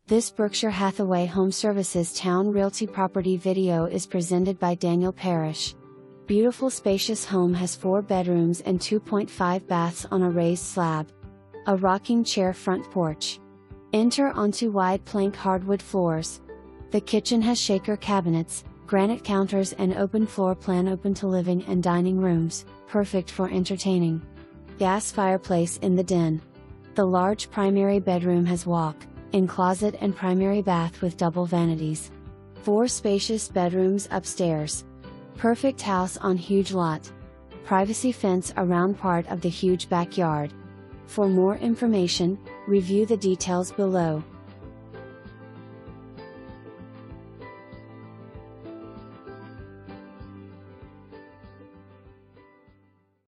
This Berkshire Hathaway HomeServices Towne Realty property video is presented by Daniel.parrish. Beautiful spacious home has 4 bedrooms and 2.5 baths on a raised slab. A rocking chair front porch. Enter onto wide plank hardwood floors. The kitchen has shaker cabinets, granite counters and open floor plan open to living and dining rooms, perfect for entertaining. Gas fireplace in the den. The large primary bedroom has walk-in closet and primary bath with double vanities. 4 spacious bedrooms upstairs. Perfect house on huge lot. Privacy fence around part of the huge backyard. For more information, review the details below.